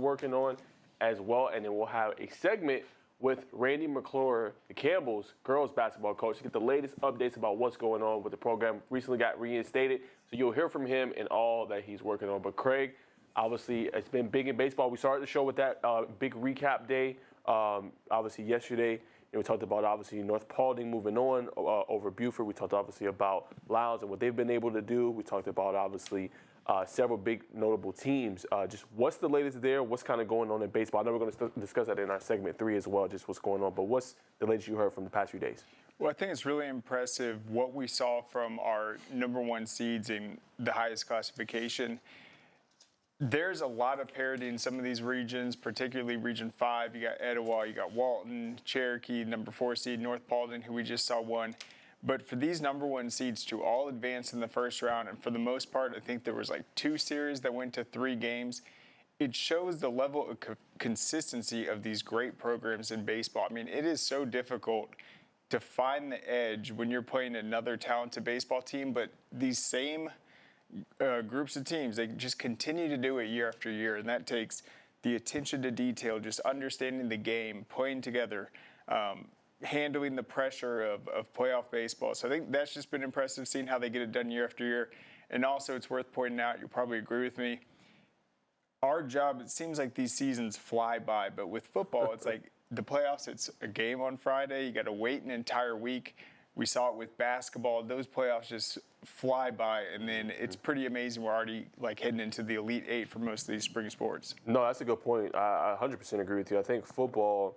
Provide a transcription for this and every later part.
working on as well. And then we'll have a segment with Randy McClure, the Campbell's girls basketball coach, to get the latest updates about what's going on with the program. Recently got reinstated, so you'll hear from him and all that he's working on. But Craig, obviously, it's been big in baseball. We started the show with that big recap day, obviously yesterday. And we talked about, obviously, North Paulding moving on over Buford. We talked, obviously, about Lowndes and what they've been able to do. We talked about, obviously, several big notable teams. Just what's the latest there? What's kind of going on in baseball? I know we're going to discuss that in our segment 3 as well, just what's going on. But what's the latest you heard from the past few days? Well, I think it's really impressive what we saw from our #1 seeds in the highest classification. There's a lot of parity in some of these regions, particularly Region 5. You got Etowah, you got Walton, Cherokee, #4 seed, North Paulding, who we just saw won. But for these #1 seeds to all advance in the first round, and for the most part, I think there was like 2 series that went to 3 games, it shows the level of consistency of these great programs in baseball. I mean, it is so difficult to find the edge when you're playing another talented baseball team, but these same groups of teams, they just continue to do it year after year, and that takes the attention to detail, just understanding the game, playing together, handling the pressure of playoff baseball. So I think that's just been impressive, seeing how they get it done year after year. And also, it's worth pointing out, you'll probably agree with me, our job, it seems like these seasons fly by, but with football, it's like the playoffs, it's a game on Friday, you got to wait an entire week. We saw it with basketball. Those playoffs just fly by, and then it's pretty amazing. We're already like heading into the Elite 8 for most of these spring sports. No, that's a good point. I 100% agree with you. I think football,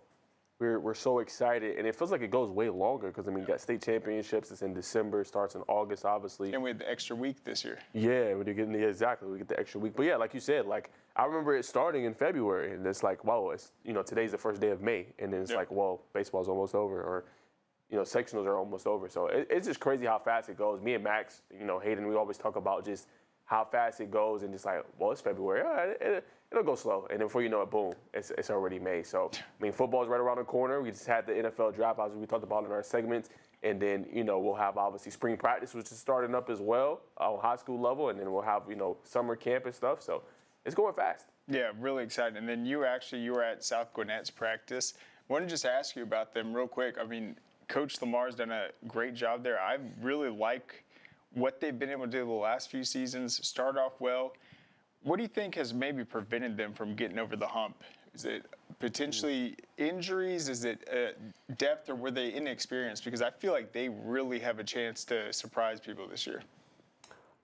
we're so excited, and it feels like it goes way longer because, I mean, you got state championships. It's in December, starts in August, obviously. And we had the extra week this year. Yeah, exactly. We get the extra week. But, yeah, like you said, like, I remember it starting in February, and it's like, wow, it's, today's the first day of May, and then it's like, well, baseball's almost over, or sectionals are almost over. So it's just crazy how fast it goes. Me and Max, Hayden, we always talk about just how fast it goes, and just like, well, it's February. All right, it'll go slow. And then before you know it, boom, it's already May. So, I mean, football's right around the corner. We just had the NFL draft, as we talked about in our segments. And then, we'll have, obviously, spring practice, which is starting up as well on high school level. And then we'll have, summer camp and stuff. So it's going fast. Yeah, really exciting. And then you were at South Gwinnett's practice. I want to just ask you about them real quick. I mean, Coach Lamar's done a great job there. I really like what they've been able to do the last few seasons, start off well. What do you think has maybe prevented them from getting over the hump? Is it potentially injuries? Is it depth, or were they inexperienced? Because I feel like they really have a chance to surprise people this year.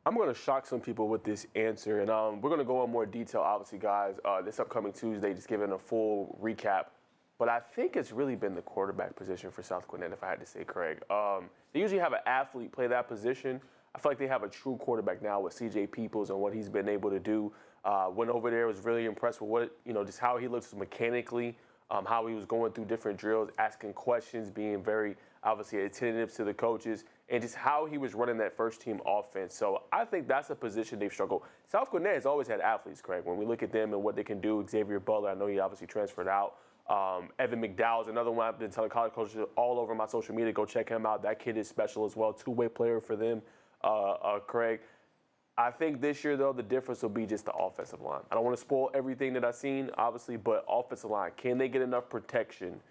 I'm going to shock some people with this answer, and we're going to go in more detail, obviously, guys, this upcoming Tuesday, just giving a full recap. But I think it's really been the quarterback position for South Gwinnett, if I had to say, Craig. They usually have an athlete play that position. I feel like they have a true quarterback now with C.J. Peoples and what he's been able to do. Went over there, was really impressed with what, just how he looks mechanically, how he was going through different drills, asking questions, being very, obviously, attentive to the coaches, and just how he was running that first-team offense. So I think that's a position they've struggled. South Gwinnett has always had athletes, Craig. When we look at them and what they can do, Xavier Butler, I know he obviously transferred out. Evan McDowell is another one I've been telling college coaches all over my social media, go check him out. That kid is special as well, two-way player for them, Craig. I think this year, though, the difference will be just the offensive line. I don't want to spoil everything that I've seen, obviously, but offensive line, can they get enough protection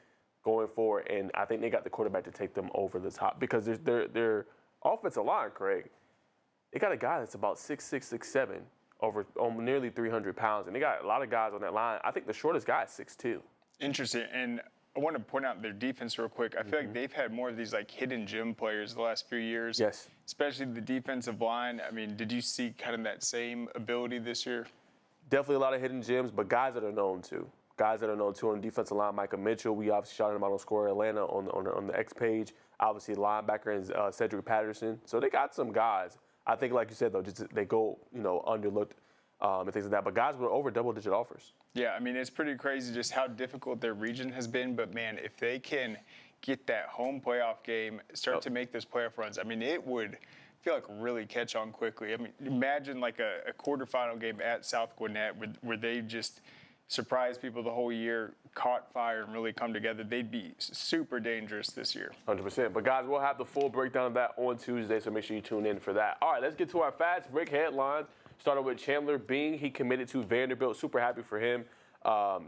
going forward? And I think they got the quarterback to take them over the top, because their offensive line, Craig, they got a guy that's about 6'6", 6'7", over nearly 300 pounds, and they got a lot of guys on that line. I think the shortest guy is 6'2". Interesting. And I want to point out their defense real quick. I feel like they've had more of these like hidden gem players the last few years. Yes. Especially the defensive line. I mean, did you see kind of that same ability this year? Definitely a lot of hidden gems, but guys that are known to. Guys that are known to on the defensive line, Micah Mitchell. We obviously shouted him out on Score Atlanta on the X page. Obviously, linebacker is Cedric Patterson. So they got some guys. I think, like you said, though, just they go, underlooked and things like that. But guys were over double-digit offers. Yeah, I mean, it's pretty crazy just how difficult their region has been. But, man, if they can get that home playoff game, start to make those playoff runs, I mean, it would feel like really catch on quickly. I mean, imagine like a quarterfinal game at South Gwinnett where they just surprise people the whole year, caught fire, and really come together. They'd be super dangerous this year. 100%. But, guys, we'll have the full breakdown of that on Tuesday, so make sure you tune in for that. All right, let's get to our fast break headlines. Started with Chandler Bing. He committed to Vanderbilt. Super happy for him.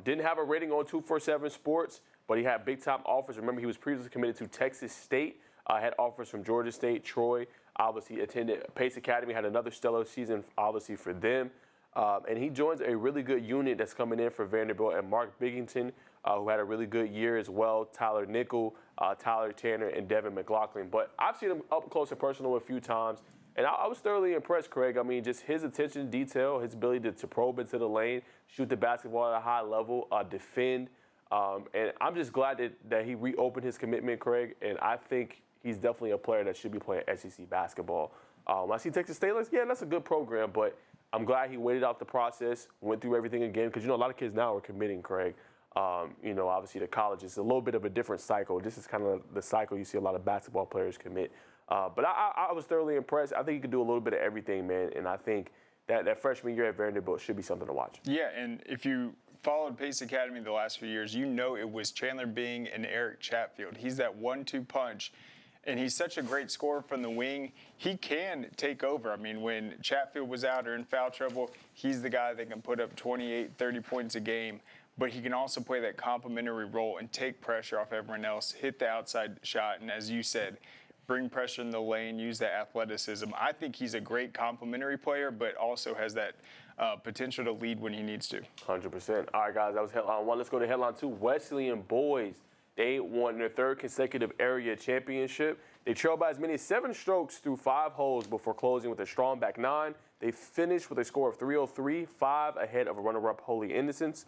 Didn't have a rating on 247 Sports, but he had big-time offers. Remember, he was previously committed to Texas State, had offers from Georgia State, Troy. Obviously, attended Pace Academy, had another stellar season, obviously, for them. And he joins a really good unit that's coming in for Vanderbilt, and Mark Biggington, who had a really good year as well, Tyler Nickel, Tyler Tanner, and Devin McLaughlin. But I've seen him up close and personal a few times, and I was thoroughly impressed, Craig. I mean, just his attention to detail, his ability to probe into the lane, shoot the basketball at a high level, defend. And I'm just glad that he reopened his commitment, Craig, and I think he's definitely a player that should be playing SEC basketball. I see Texas State, yeah, that's a good program, but I'm glad he waited out the process, went through everything again, because, a lot of kids now are committing, Craig. Obviously the college is a little bit of a different cycle. This is kind of the cycle you see a lot of basketball players commit. But I was thoroughly impressed. I think he could do a little bit of everything, man, and I think that freshman year at Vanderbilt should be something to watch. Yeah, and if you followed Pace Academy the last few years, it was Chandler Bing and Eric Chatfield. He's that 1-2 punch. And he's such a great scorer from the wing. He can take over. I mean, when Chatfield was out or in foul trouble, he's the guy that can put up 28, 30 points a game. But he can also play that complementary role and take pressure off everyone else, hit the outside shot, and as you said, bring pressure in the lane, use that athleticism. I think he's a great complementary player, but also has that potential to lead when he needs to. 100%. All right, guys, that was headline 1. Let's go to headline 2. Wesleyan boys. They won their 3rd consecutive area championship. They trailed by as many as 7 strokes through 5 holes before closing with a strong back 9. They finished with a score of 303, 5 ahead of a runner-up Holy Innocents.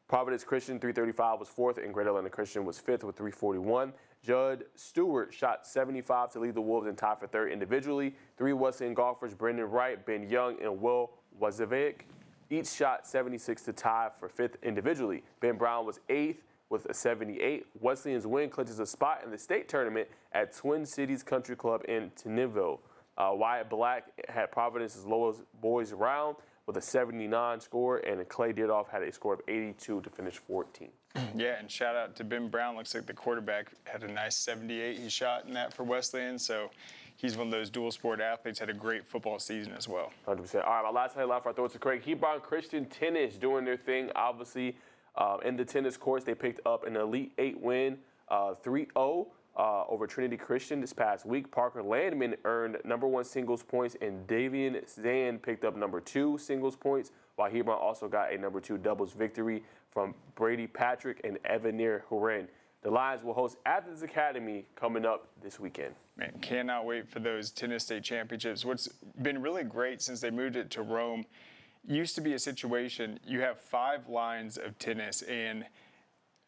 Providence Christian, 335, was 4th, and Great Atlanta Christian was 5th with 341. Judd Stewart shot 75 to lead the Wolves and tie for 3rd individually. 3 Wesleyan golfers, Brendan Wright, Ben Young, and Will Wazevic, each shot 76 to tie for 5th individually. Ben Brown was 8th with a 78. Wesleyan's win clinches a spot in the state tournament at Twin Cities Country Club in Teneville. Wyatt Black had Providence's lowest boys round with a 79 score, and Clay Didoff had a score of 82 to finish 14th. Yeah, and shout out to Ben Brown. Looks like the quarterback had a nice 78 he shot in that for Wesleyan, so he's one of those dual sport athletes, had a great football season as well. 100%. All right, my last headline for our thoughts to Craig. Hebron Christian Tennis doing their thing, obviously. In the tennis course, they picked up an Elite 8 win, 3-0 over Trinity Christian this past week. Parker Landman earned #1 singles points, and Davian Zan picked up #2 singles points, while Hebron also got a #2 doubles victory from Brady Patrick and Evanir Huren. The Lions will host Athens Academy coming up this weekend. Man, cannot wait for those tennis state championships. What's been really great since they moved it to Rome used to be a situation you have 5 lines of tennis, and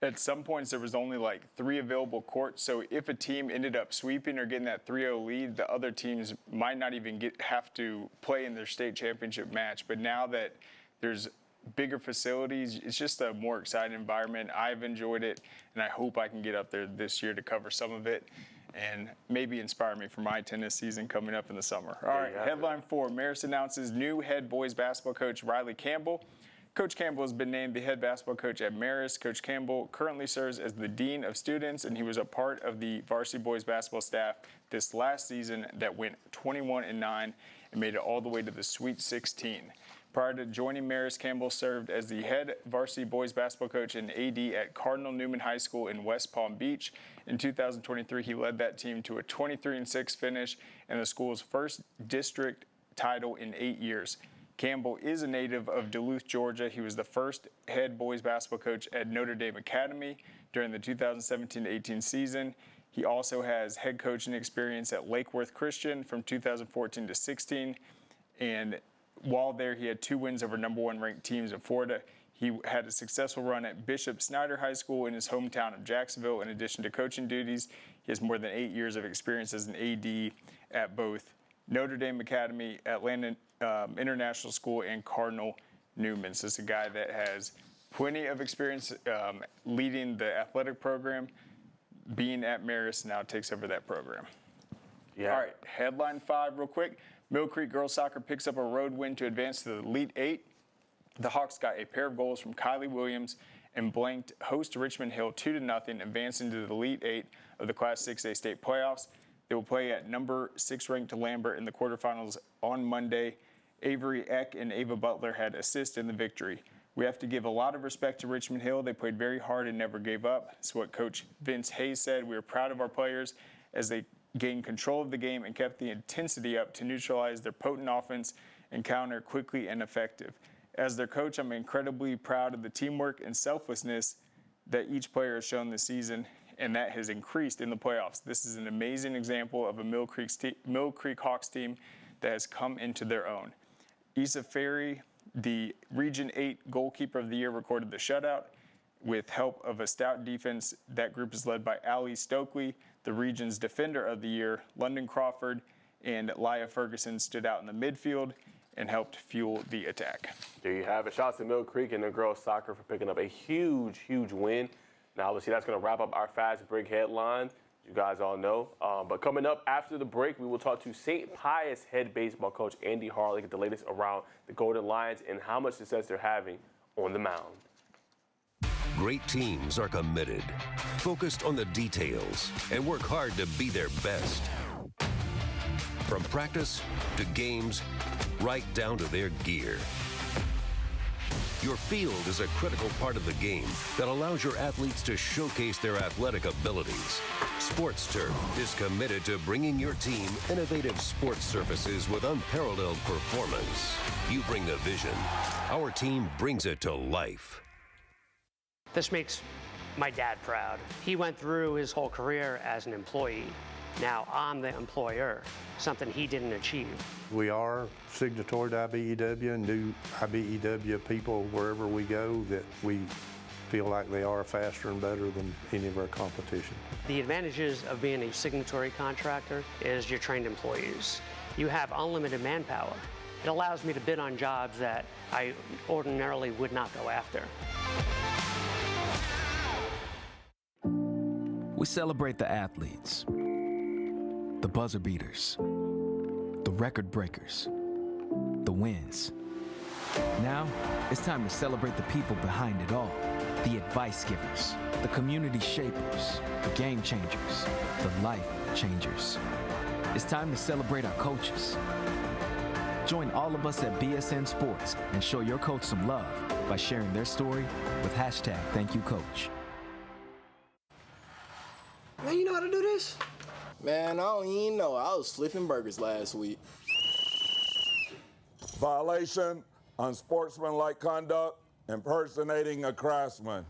at some points there was only like 3 available courts. So if a team ended up sweeping or getting that 3-0 lead, the other teams might not even have to play in their state championship match. But now that there's bigger facilities, it's just a more exciting environment. I've enjoyed it, and I hope I can get up there this year to cover some of it and maybe inspire me for my tennis season coming up in the summer. All right, headline 4, Marist announces new head boys basketball coach Riley Campbell. Coach Campbell has been named the head basketball coach at Marist. Coach Campbell currently serves as the dean of students, and he was a part of the varsity boys basketball staff this last season that went 21-9 and made it all the way to the Sweet 16. Prior to joining Marist, Campbell served as the head varsity boys basketball coach and AD at Cardinal Newman High School in West Palm Beach. In 2023, he led that team to a 23-6 finish and the school's first district title in 8 years. Campbell is a native of Duluth, Georgia. He was the first head boys basketball coach at Notre Dame Academy during the 2017-18 season. He also has head coaching experience at Lake Worth Christian from 2014 to 16, and while there, he had 2 wins over #1 ranked teams in Florida. He had a successful run at Bishop Snyder High School in his hometown of Jacksonville. In addition to coaching duties, he has more than 8 years of experience as an AD at both Notre Dame Academy, Atlanta International School, and Cardinal Newman. So it's a guy that has plenty of experience leading the athletic program, being at Marist, now takes over that program. Yeah. All right, headline 5 real quick. Mill Creek girls soccer picks up a road win to advance to the Elite 8. The Hawks got a pair of goals from Kylie Williams and blanked host Richmond Hill 2-0, advancing to the Elite 8 of the Class 6A state playoffs. They will play at #6 ranked Lambert in the quarterfinals on Monday. Avery Eck and Ava Butler had assists in the victory. We have to give a lot of respect to Richmond Hill. They played very hard and never gave up. It's what Coach Vince Hayes said. We are proud of our players as they gained control of the game and kept the intensity up to neutralize their potent offense and counter quickly and effective. As their coach, I'm incredibly proud of the teamwork and selflessness that each player has shown this season, and that has increased in the playoffs. This is an amazing example of a Mill Creek Hawks team that has come into their own. Issa Ferry, the Region 8 Goalkeeper of the Year, recorded the shutout. With help of a stout defense, that group is led by Allie Stokely. The region's Defender of the Year, London Crawford, and Laya Ferguson stood out in the midfield and helped fuel the attack. There you have it. Shout out to Mill Creek and their girls soccer for picking up a huge, huge win. Now, obviously, that's going to wrap up our Fast Break headline. You guys all know. But coming up after the break, we will talk to St. Pius head baseball coach Andy Harlin, get the latest around the Golden Lions and how much success they're having on the mound. Great teams are committed, focused on the details, and work hard to be their best. From practice to games, right down to their gear. Your field is a critical part of the game that allows your athletes to showcase their athletic abilities. Sports Turf is committed to bringing your team innovative sports surfaces with unparalleled performance. You bring the vision. Our team brings it to life. This makes my dad proud. He went through his whole career as an employee. Now I'm the employer, something he didn't achieve. We are signatory to IBEW and do IBEW people wherever we go that we feel like they are faster and better than any of our competition. The advantages of being a signatory contractor is you're trained employees. You have unlimited manpower. It allows me to bid on jobs that I ordinarily would not go after. We celebrate the athletes, the buzzer beaters, the record breakers, the wins. Now, it's time to celebrate the people behind it all. The advice givers, the community shapers, the game changers, the life changers. It's time to celebrate our coaches. Join all of us at BSN Sports and show your coach some love by sharing their story with #ThankYouCoach. Man, you know how to do this? Man, I don't even know. I was flipping burgers last week. Violation, unsportsmanlike conduct, impersonating a craftsman.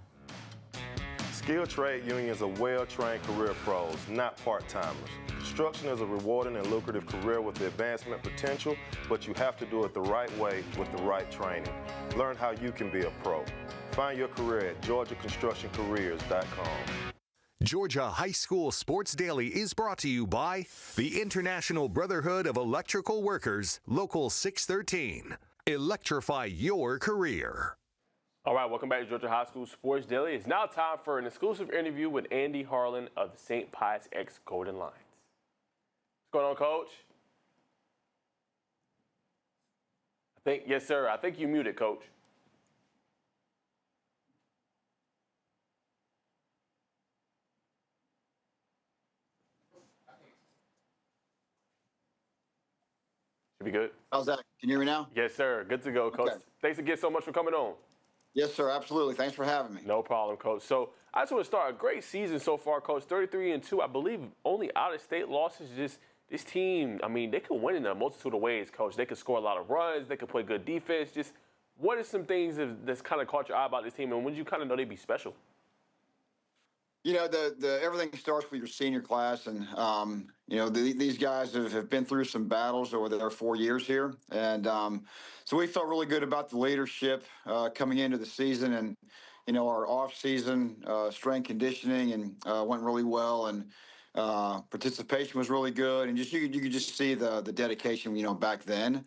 Skilled trade unions are well-trained career pros, not part-timers. Construction is a rewarding and lucrative career with the advancement potential, but you have to do it the right way with the right training. Learn how you can be a pro. Find your career at GeorgiaConstructionCareers.com. Georgia High School Sports Daily is brought to you by the International Brotherhood of Electrical Workers, Local 613. Electrify your career. All right, welcome back to Georgia High School Sports Daily. It's now time for an exclusive interview with Andy Harlin of the St. Pius X Golden Lions. What's going on, Coach? Yes, sir. I think you muted, Coach. Should be good. How's that? Can you hear me now? Yes, sir. Good to go, Coach. Okay. Thanks again so much for coming on. Yes, sir. Absolutely. Thanks for having me. No problem, Coach. So I just want to start a great season so far, Coach. 33-2. I believe only out-of-state losses. Just this team. I mean, they can win in a multitude of ways, Coach. They can score a lot of runs. They can play good defense. Just what are some things that's kind of caught your eye about this team, and when did you kind of know they'd be special? You know, everything starts with your senior class, and you know these guys have been through some battles over their 4 years here, and so we felt really good about the leadership coming into the season, and you know our off-season strength conditioning and went really well, and participation was really good, and just you could just see the dedication back then.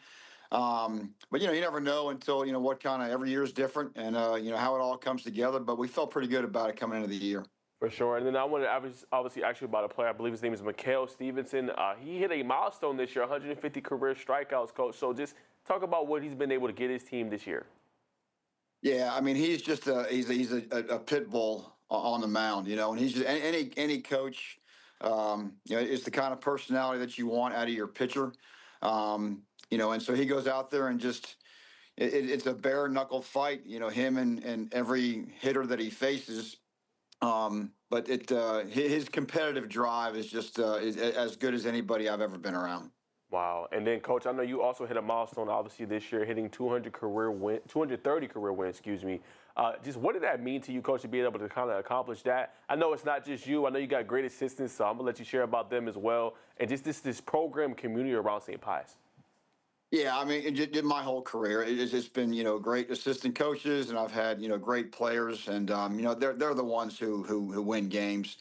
But you never know until what kind of every year is different, and how it all comes together. But we felt pretty good about it coming into the year. For sure. And then I wanted to obviously ask you about a player. I believe his name is McClure Stevenson. He hit a milestone this year, 150 career strikeouts, Coach. So just talk about what he's been able to get his team this year. Yeah, I mean, he's just he's a pit bull on the mound, and he's just any coach, it's the kind of personality that you want out of your pitcher, and so he goes out there and just, it's a bare knuckle fight. Him and every hitter that he faces. But his competitive drive is just is as good as anybody I've ever been around. Wow. And then, Coach, I know you also hit a milestone, obviously, this year, hitting 230 career wins, excuse me. Just what did that mean to you, Coach, to be able to kind of accomplish that? I know it's not just you. I know you got great assistants, so I'm going to let you share about them as well. And just this program community around St. Pius. Yeah, I mean, in my whole career, it's been great assistant coaches, and I've had great players, and they're the ones who win games.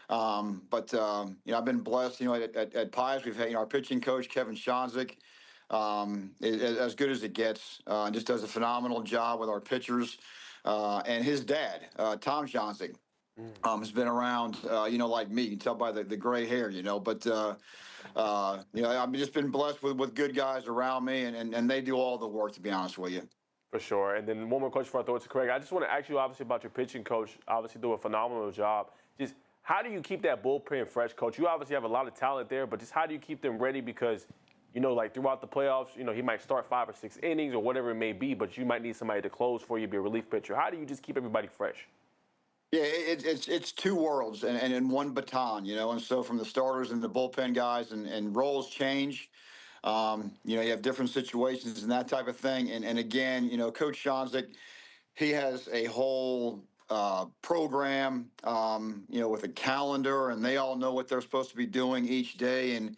But I've been blessed. At Pius, we've had our pitching coach Kevin Shonzik, is as good as it gets. Just does a phenomenal job with our pitchers, and his dad, Tom Shonzik, has been around. Like me, you can tell by the gray hair. But I've just been blessed with good guys around me, and they do all the work. To be honest with you. For sure. And then one more question before I throw it to Craig. I just want to ask you, obviously, about your pitching coach. Obviously, do a phenomenal job. Just how do you keep that bullpen fresh, Coach? You obviously have a lot of talent there, but just how do you keep them ready? Because, like throughout the playoffs, he might start 5 or 6 innings or whatever it may be, but you might need somebody to close for you, be a relief pitcher. How do you just keep everybody fresh? Yeah, it's two worlds and in one baton, and so from the starters and the bullpen guys and roles change. You have different situations and that type of thing. And again, Coach Shonzik, he has a whole program, with a calendar, and they all know what they're supposed to be doing each day. And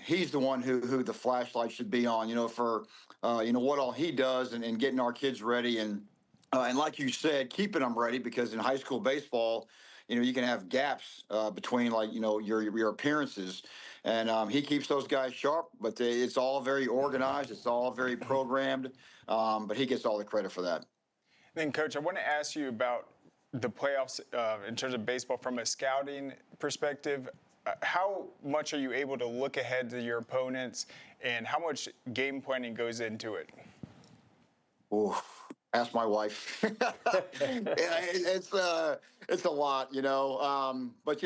he's the one who the flashlight should be on, for what all he does and getting our kids ready. And like you said, keeping them ready, because in high school baseball, you can have gaps between your appearances, and he keeps those guys sharp. But it's all very organized, it's all very programmed. But he gets all the credit for that. Then, Coach, I want to ask you about the playoffs in terms of baseball from a scouting perspective. How much are you able to look ahead to your opponents, and how much game planning goes into it? Ooh. Ask my wife. It's a lot, But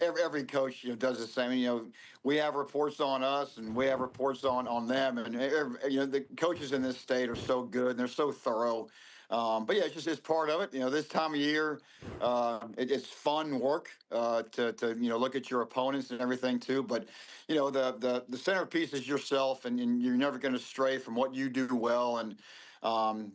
every coach does the same. We have reports on us, and we have reports on them, and the coaches in this state are so good and they're so thorough. But yeah, it's part of it. This time of year, it's fun work to look at your opponents and everything too. But the centerpiece is yourself, and you're never going to stray from what you do well. And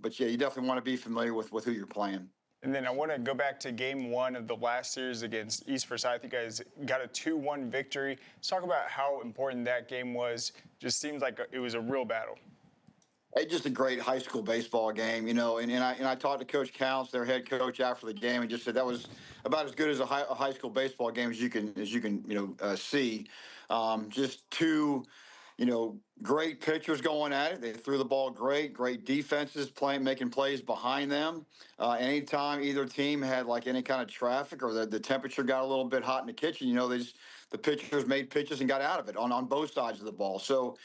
but yeah, you definitely want to be familiar with who you're playing. And then I want to go back to game 1 of the last series against East Forsyth. You guys got a 2-1 victory. Let's talk about how important that game was. Just seems like it was a real battle. It's just a great high school baseball game, and I talked to Coach Counts, their head coach, after the game, and just said that was about as good as a high school baseball game as you can see. Just two great pitchers going at it. They threw the ball great defenses making plays behind them. Anytime either team had any kind of traffic or the temperature got a little bit hot in the kitchen, the pitchers made pitches and got out of it on both sides of the ball. So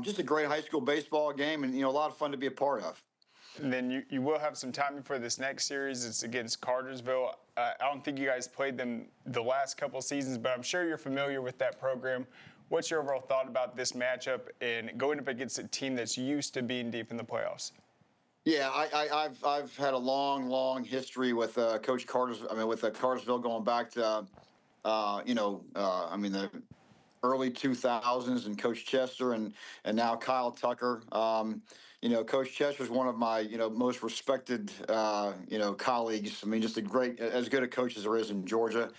just a great high school baseball game, and a lot of fun to be a part of. And then you will have some time for this next series. It's against Cartersville. I don't think you guys played them the last couple seasons, but I'm sure you're familiar with that program. What's your overall thought about this matchup and going up against a team that's used to being deep in the playoffs? Yeah, I've had a long history with Coach Cartersville going back to the early 2000s, and Coach Chester and now Kyle Tucker. Coach Chester is one of my most respected colleagues. Just as good a coach as there is in Georgia.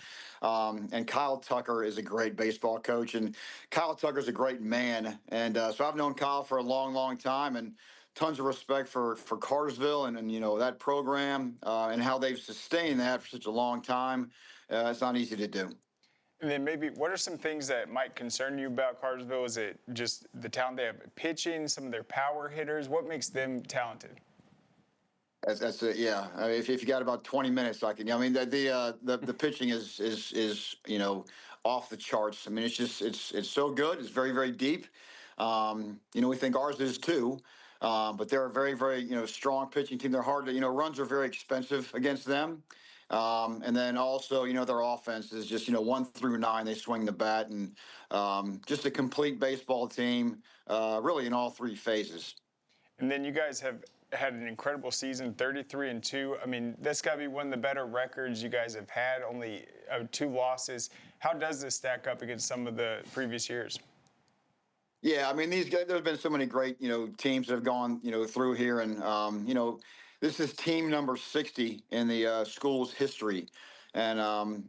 And Kyle Tucker is a great baseball coach, and Kyle Tucker is a great man. And so I've known Kyle for a long time, and tons of respect for Cartersville and that program and how they've sustained that for such a long time. It's not easy to do. And then maybe what are some things that might concern you about Cartersville? Is it just the talent they have pitching, some of their power hitters? What makes them talented? That's it. Yeah. If you got about 20 minutes, the pitching is off the charts. It's so good. It's very deep. We think ours is too. But they're a very strong pitching team. They're hard to runs are very expensive against them. And then also their offense is just 1 through 9 they swing the bat, and just a complete baseball team, really in all 3 phases. And then you guys have had an incredible season, 33-2. I mean, that's got to be one of the better records you guys have had, only 2 losses. How does this stack up against some of the previous years? Yeah, I mean, these guys, there's been so many great, teams that have gone, through here. And, this is team number 60 in the school's history. And,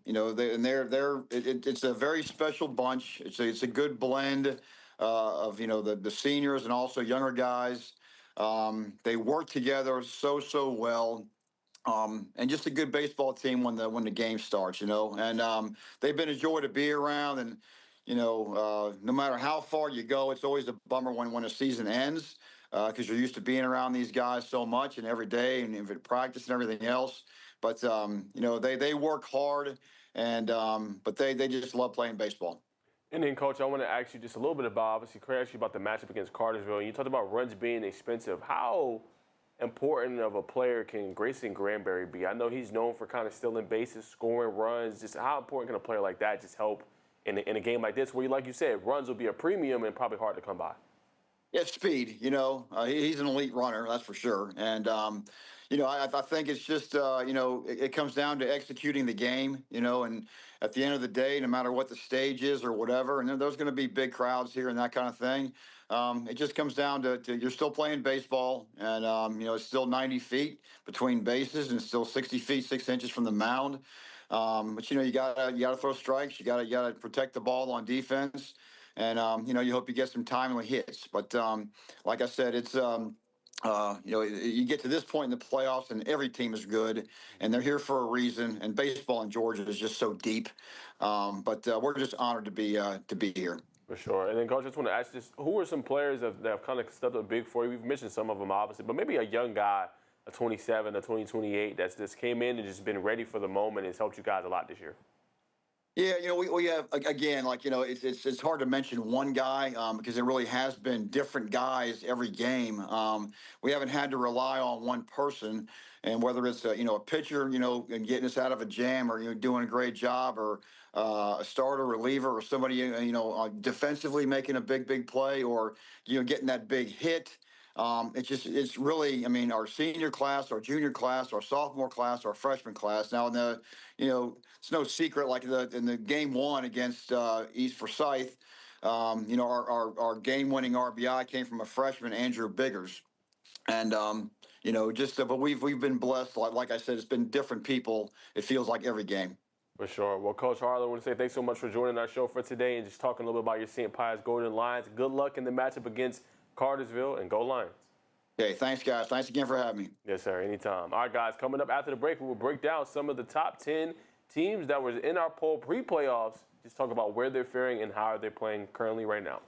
it's a very special bunch. It's a good blend of, the seniors and also younger guys. They work together so well. And just a good baseball team when the game starts, and they've been a joy to be around. And no matter how far you go, it's always a bummer when a season ends because you're used to being around these guys so much and every day and in practice and everything else. But they work hard, and but they just love playing baseball. And then, Coach, I want to ask you just a little bit about, obviously, Craig asked you about the matchup against Cartersville. You talked about runs being expensive. How important of a player can Grayson Granberry be? I know he's known for kind of stealing bases, scoring runs. Just how important can a player like that just help in a game like this where, like you said, runs will be a premium and probably hard to come by? Yeah, speed. He's an elite runner, that's for sure. And I think it's just it comes down to executing the game. And at the end of the day, no matter what the stage is or whatever, and there's going to be big crowds here and that kind of thing. It just comes down to you're still playing baseball, and it's still 90 feet between bases and still 60 feet 6 inches from the mound. But you gotta throw strikes. You gotta protect the ball on defense, and you hope you get some timely hits. But like I said, it's you get to this point in the playoffs, and every team is good, and they're here for a reason. And baseball in Georgia is just so deep. But we're just honored to be here. For sure. And then, Coach, I just want to ask this, who are some players that have kind of stepped up big for you? We've mentioned some of them, obviously, but maybe a young guy, a 27, a 28, that's just came in and just been ready for the moment and has helped you guys a lot this year. Yeah, we have, again, it's hard to mention one guy because there really has been different guys every game. We haven't had to rely on one person, and whether it's a pitcher, and getting us out of a jam, or doing a great job, or a starter reliever, or somebody defensively making a big play, or getting that big hit. It's really, I mean, our senior class, our junior class, our sophomore class, our freshman class. Now, it's no secret, like in the game 1 against East Forsyth, our game-winning RBI came from a freshman, Andrew Biggers. And, but we've been blessed. Like I said, it's been different people, it feels like, every game. For sure. Well, Coach Harlin, I want to say thanks so much for joining our show for today and just talking a little bit about your St. Pius Golden Lions. Good luck in the matchup against Cartersville, and go Lions. Okay, thanks, guys. Thanks again for having me. Yes, sir. Anytime. All right, guys, coming up after the break, we will break down some of the top 10 teams that were in our poll pre-playoffs. Just talk about where they're faring and how they're playing currently right now.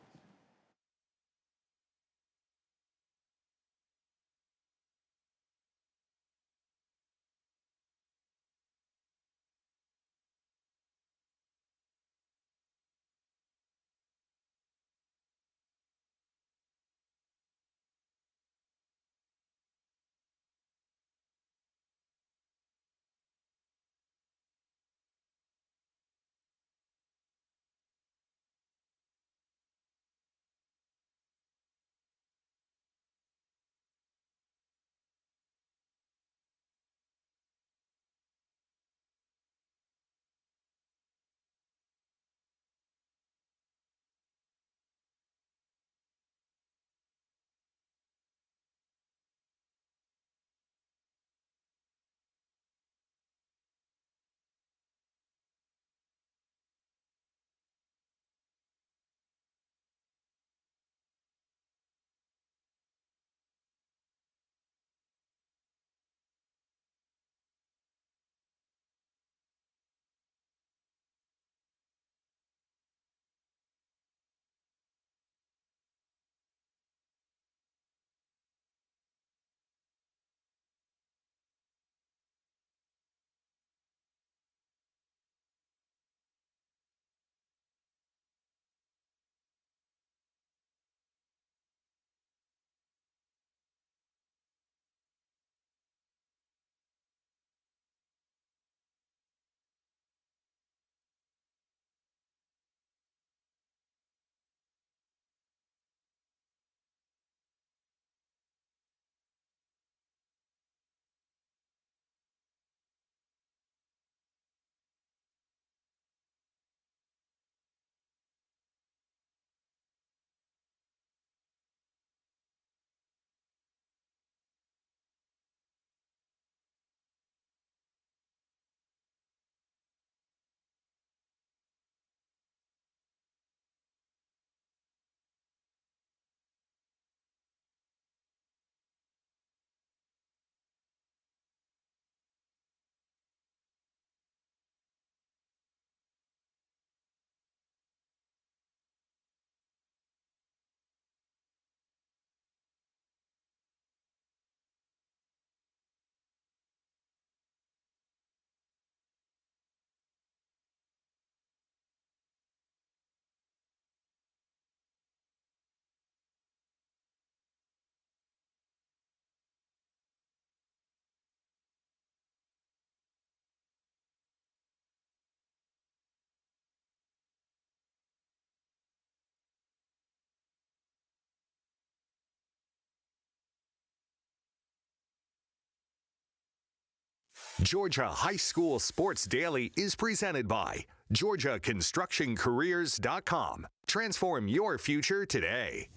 Georgia High School Sports Daily is presented by GeorgiaConstructionCareers.com. Transform your future today.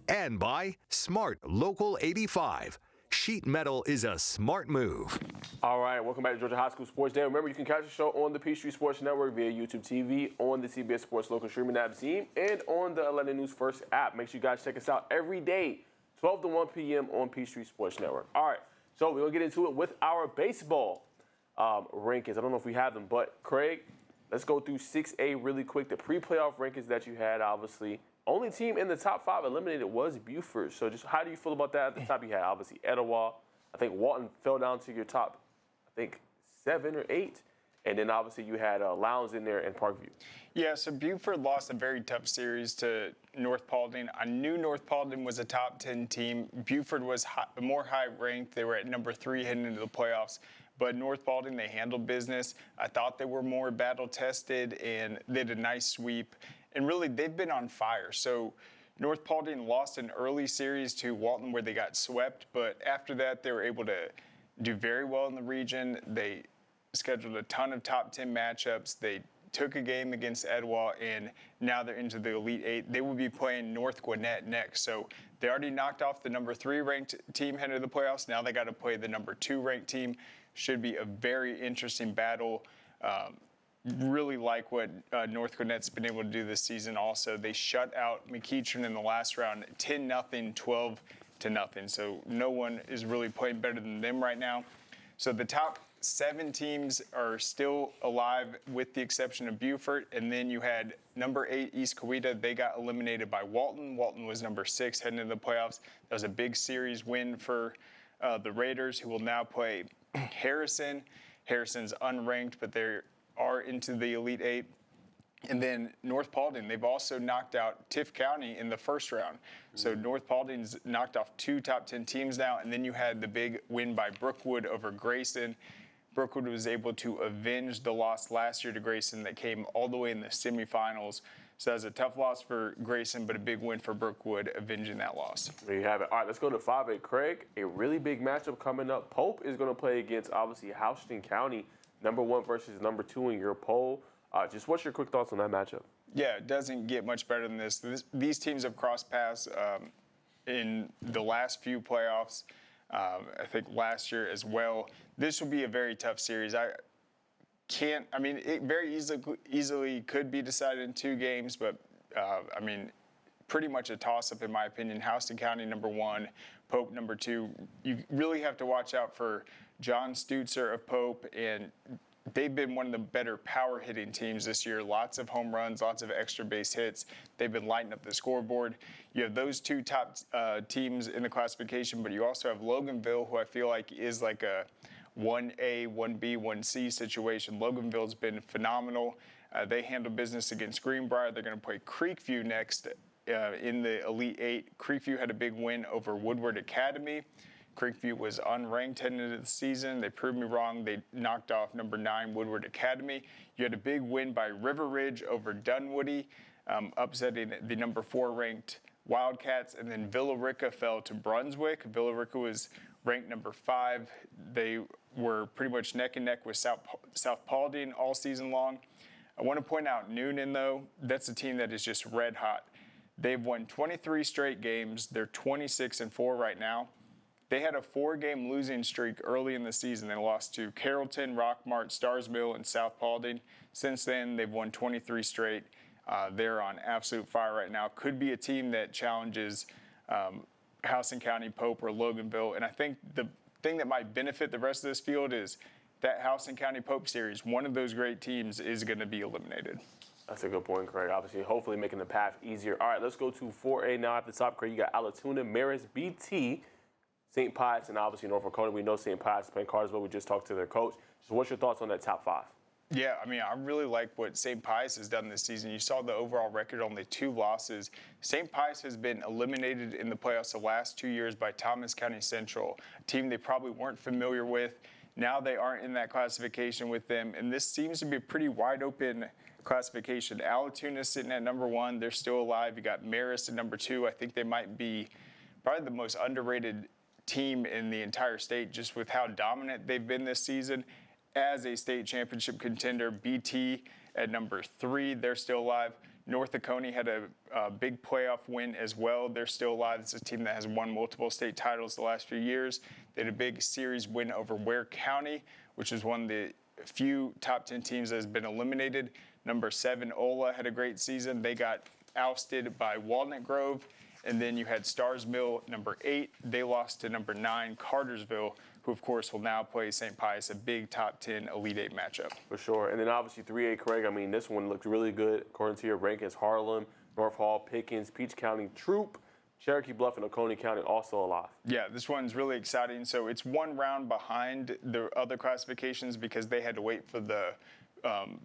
And by Smart Local 85. Sheet metal is a smart move. All right, welcome back to Georgia High School Sports Day. Remember, you can catch the show on the Peachtree Sports Network via YouTube TV, on the CBS Sports local streaming app, Zeem, and on the Atlanta News First app. Make sure you guys check us out every day, 12 to 1 p.m. on Peachtree Sports Network. All right, so we're going to get into it with our baseball rankings. I don't know if we have them, but Craig, let's go through 6A really quick. The pre-playoff rankings that you had, obviously. Only team in the top 5 eliminated was Buford. So just how do you feel about that? At the top, you had, obviously, Etowah. I think Walton fell down to your top, 7 or 8. And then, obviously, you had Lowndes in there and Parkview. Yeah, so Buford lost a very tough series to North Paulding. I knew North Paulding was a top 10 team. Buford was more high-ranked. They were at number 3 heading into the playoffs. But North Paulding, they handled business. I thought they were more battle-tested, and they did a nice sweep. And really, they've been on fire. So North Paulding lost an early series to Walton where they got swept. But after that, they were able to do very well in the region. They scheduled a ton of top 10 matchups. They took a game against Etowah, and now they're into the Elite 8. They will be playing North Gwinnett next. So they already knocked off the number 3 ranked team headed to the playoffs. Now they got to play the number 2 ranked team. Should be a very interesting battle. Really like what North Gwinnett's been able to do this season also. They shut out McClure in the last round 10-0, 12-0. So no one is really playing better than them right now. So the top 7 teams are still alive with the exception of Buford. And then you had number 8, East Coweta. They got eliminated by Walton. Walton was number 6 heading into the playoffs. That was a big series win for the Raiders, who will now play Harrison. Harrison's unranked, but they are into the Elite 8. And then North Paulding, they've also knocked out Tift County in the first round. So North Paulding's knocked off 2 top 10 teams now. And then you had the big win by Brookwood over Grayson. Brookwood was able to avenge the loss last year to Grayson that came all the way in the semifinals. So that was a tough loss for Grayson, but a big win for Brookwood, avenging that loss. There you have it. All right, let's go to 5A. Craig, a really big matchup coming up. Pope is going to play against, obviously, Houston County, number 1 versus number 2 in your poll. Just what's your quick thoughts on that matchup? Yeah, it doesn't get much better than this. These teams have crossed paths in the last few playoffs. I think last year as well. This will be a very tough series. It very easily could be decided in 2 games, but pretty much a toss-up in my opinion. Houston County number 1, Pope number 2. You really have to watch out for John Stutzer of Pope, and they've been one of the better power hitting teams this year. Lots of home runs, lots of extra base hits. They've been lighting up the scoreboard. You have those 2 top teams in the classification, but you also have Loganville, who I feel like is like a 1A, 1B, 1C situation. Loganville's been phenomenal. They handle business against Greenbrier. They're going to play Creekview next in the Elite 8. Creekview had a big win over Woodward Academy. Creekview was unranked heading into the season. They proved me wrong. They knocked off number 9 Woodward Academy. You had a big win by River Ridge over Dunwoody, upsetting the number 4 ranked Wildcats. And then Villa Rica fell to Brunswick. Villa Rica was ranked number 5. They were pretty much neck and neck with South Paulding all season long. I want to point out Noonan, though. That's a team that is just red hot. They've won 23 straight games. They're 26-4 right now. They had a 4-game losing streak early in the season. They lost to Carrollton, Rockmart, Stars Mill, and South Paulding. Since then, they've won 23 straight. They're on absolute fire right now. Could be a team that challenges Houston County, Pope, or Loganville. And I think the thing that might benefit the rest of this field is that Houston County Pope series. One of those great teams is going to be eliminated. That's a good point, Craig. Obviously, hopefully making the path easier. All right, let's go to 4A now at the top. Craig, you got Allatoona, Marist, BT, St. Pius, and obviously Norfolk County. We know St. Pius is playing Cartersville. We just talked to their coach. So what's your thoughts on that top 5? Yeah, I really like what St. Pius has done this season. You saw the overall record, only 2 losses. St. Pius has been eliminated in the playoffs the last 2 years by Thomas County Central, a team they probably weren't familiar with. Now they aren't in that classification with them, and this seems to be a pretty wide open classification. Allatoona is sitting at number 1. They're still alive. You got Marist at number 2. I think they might be probably the most underrated team in the entire state just with how dominant they've been this season. as a state championship contender. BT at number 3, they're still alive. North Oconee had a big playoff win as well. They're still alive. It's a team that has won multiple state titles the last few years. They had a big series win over Ware County, which is one of the few top 10 teams that has been eliminated. Number 7, Ola, had a great season. They got ousted by Walnut Grove. And then you had Stars Mill, number 8. They lost to number 9, Cartersville, who, of course, will now play St. Pius, a big top 10 Elite 8 matchup. For sure. And then obviously 3A, Craig, I mean, this one looked really good according to your rankings. Harlin, North Hall, Pickens, Peach County, Troop, Cherokee Bluff, and Oconee County also alive. Yeah, this one's really exciting. So it's one round behind the other classifications because they had to wait for the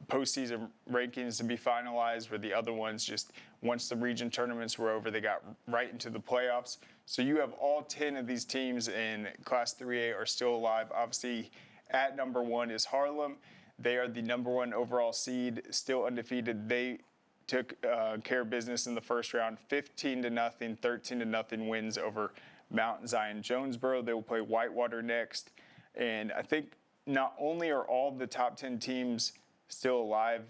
postseason rankings to be finalized, where the other ones just, once the region tournaments were over, they got right into the playoffs. So you have all 10 of these teams in Class 3A are still alive. Obviously, at number 1 is Harlem. They are the number 1 overall seed, still undefeated. They took care of business in the first round, 15-0, 13-0 wins over Mount Zion Jonesboro. They will play Whitewater next. And I think not only are all the top 10 teams still alive,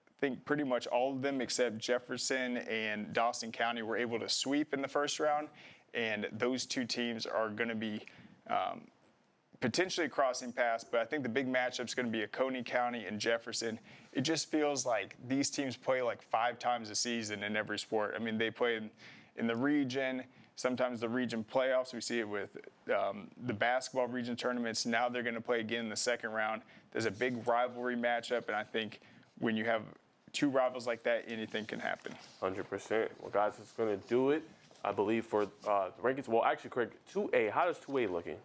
I think pretty much all of them except Jefferson and Dawson County were able to sweep in the first round. And those two teams are going to be potentially crossing paths, but I think the big matchup is going to be Oconee County and Jefferson. It just feels like these teams play like 5 times a season in every sport. I mean, they play in the region, sometimes the region playoffs. We see it with the basketball region tournaments. Now they're going to play again in the second round. There's a big rivalry matchup, and I think when you have 2 rivals like that, anything can happen. 100%. Well, guys, it's going to do it, I believe, for the rankings. Well, actually, Craig, 2A, how does 2A looking?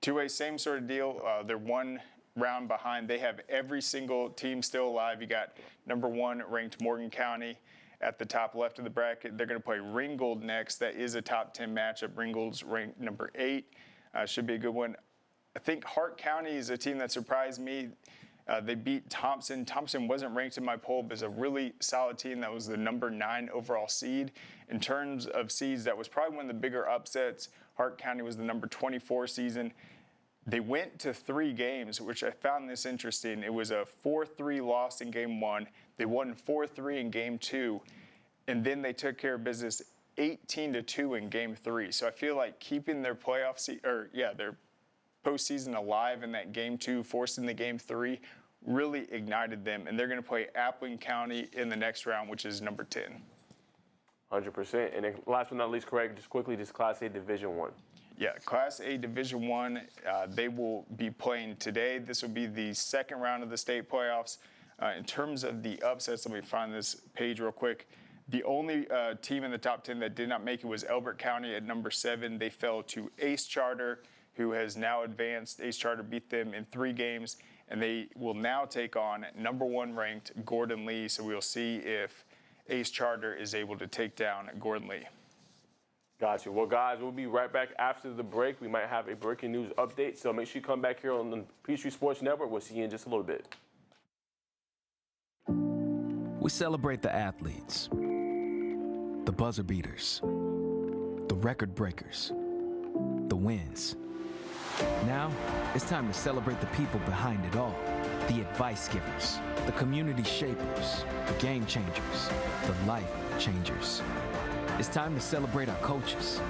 2A, same sort of deal. They're one round behind. They have every single team still alive. You got number 1 ranked Morgan County at the top left of the bracket. They're going to play Ringgold next. That is a top 10 matchup. Ringgold's ranked number 8. Should be a good one. I think Hart County is a team that surprised me. They beat Thompson. Thompson wasn't ranked in my poll, but is a really solid team. That was the number 9 overall seed. In terms of seeds, that was probably one of the bigger upsets. Hart County was the number 24 season. They went to 3 games, which I found this interesting. It was a 4-3 loss in game 1. They won 4-3 in game 2. And then they took care of business 18-2 in game 3. So I feel like keeping their their postseason alive in that game 2, forcing the game 3, really ignited them. And they're going to play Appling County in the next round, which is number 10. 100%. And then last but not least, Craig, just quickly, just Class A Division 1. Yeah, Class A Division 1, they will be playing today. This will be the second round of the state playoffs. In terms of the upsets, let me find this page real quick. The only team in the top 10 that did not make it was Elbert County at number 7. They fell to Ace Charter, who has now advanced. Ace Charter beat them in 3 games, and they will now take on number 1 ranked Gordon Lee. So we'll see if Ace Charter is able to take down Gordon Lee. Got you. Well, guys, we'll be right back after the break. We might have a breaking news update, so make sure you come back here on the Peachtree Sports Network. We'll see you in just a little bit. We celebrate the athletes, the buzzer beaters, the record breakers, the wins. Now, it's time to celebrate the people behind it all. The advice givers, the community shapers, the game changers, the life changers. It's time to celebrate our coaches.